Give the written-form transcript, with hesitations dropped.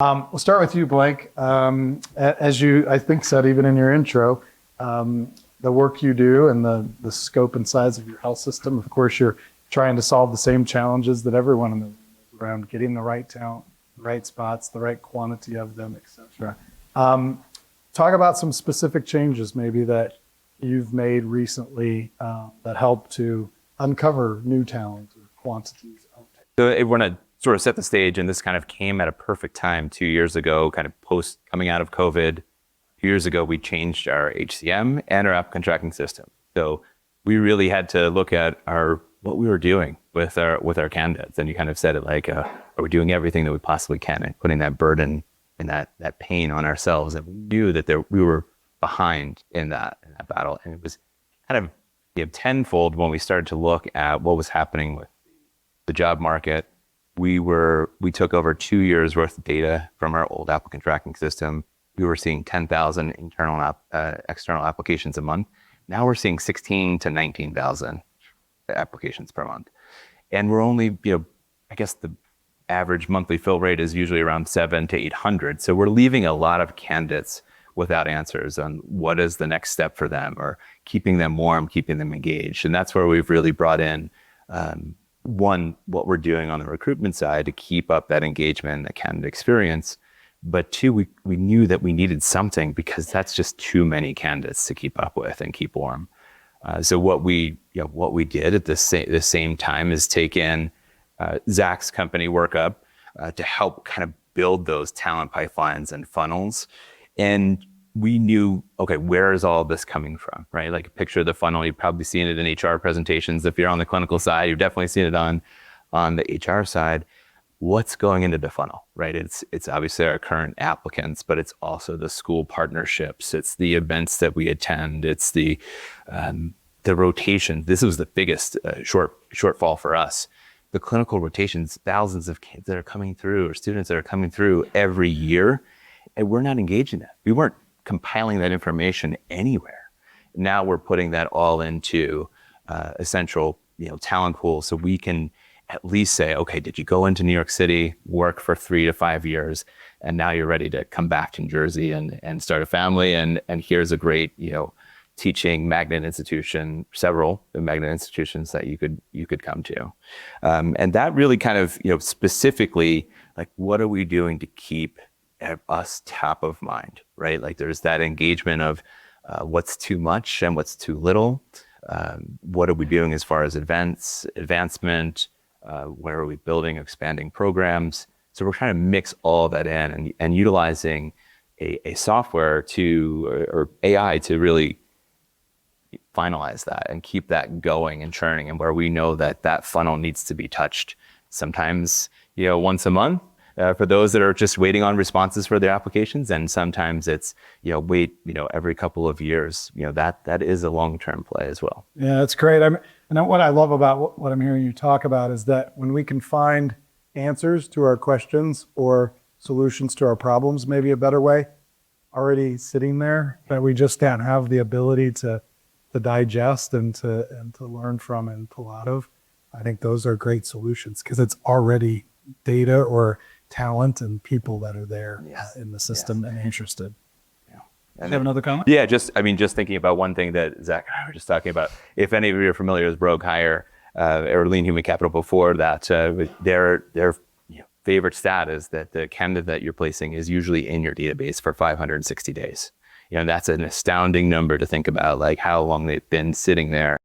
We'll start with you, Blake. As you, I think, said even in your intro, the work you do and the scope and size of your health system, of course, you're trying to solve the same challenges that everyone in the around getting the right talent, the right spots, the right quantity of them, etc. Talk about some specific changes maybe that you've made recently that help to uncover new talent or quantities of talent. So I want to sort of set the stage, and this kind of came at a perfect time 2 years ago, kind of post coming out of COVID. 2 years ago, we changed our HCM and our applicant tracking system. So we really had to look at what we were doing with our candidates. And you kind of said it like, are we doing everything that we possibly can, and putting that burden and that pain on ourselves. And we knew that we were behind in that battle. And it was kind of tenfold when we started to look at what was happening with the job market. We took over 2 years worth of data from our old applicant tracking system. We were seeing 10,000 internal external applications a month. Now we're seeing 16 to 19,000 applications per month. And we're only, I guess the average monthly fill rate is usually around 700 to 800. So we're leaving a lot of candidates without answers on what is the next step for them, or keeping them warm, keeping them engaged. And that's where we've really brought in, one, what we're doing on the recruitment side to keep up that engagement, the candidate experience. But two, we knew that we needed something, because that's just too many candidates to keep up with and keep warm. So what we did at the same time is take in Zach's company Workup to help kind of build those talent pipelines and funnels. And we knew, okay, where is all this coming from, right? Like, picture the funnel. You've probably seen it in HR presentations. If you're on the clinical side, you've definitely seen it on the HR side. What's going into the funnel, right? It's obviously our current applicants, but it's also the school partnerships. It's the events that we attend. It's the rotation. This was the biggest shortfall for us. The clinical rotations, thousands of kids that are coming through, or students that are coming through every year, and we're not engaging that. We weren't compiling that information anywhere. Now we're putting that all into a central, talent pool, so we can at least say, okay, did you go into New York City, work for 3 to 5 years, and now you're ready to come back to New Jersey and start a family, and here's a great, teaching magnet institution, several magnet institutions that you could come to. And that really kind of, specifically, like, what are we doing to keep us top of mind, right? Like, there's that engagement of what's too much and what's too little. What are we doing as far as advancement? Where are we building, expanding programs? So we're trying to mix all of that in and utilizing a software or AI to really finalize that and keep that going and churning, and where we know that funnel needs to be touched sometimes, once a month, for those that are just waiting on responses for their applications. And sometimes it's, every couple of years. That is a long-term play as well. Yeah, that's great. And what I love about what I'm hearing you talk about is that when we can find answers to our questions or solutions to our problems, maybe a better way, already sitting there, that we just don't have the ability to digest and to learn from and pull out of. I think those are great solutions, because it's already data or talent and people that are there in the system and interested. And you have another comment? Yeah, just thinking about one thing that Zach and I were just talking about. If any of you are familiar with Brogue Hire or Lean Human Capital before that, their favorite stat is that the candidate that you're placing is usually in your database for 560 days. That's an astounding number to think about, like how long they've been sitting there.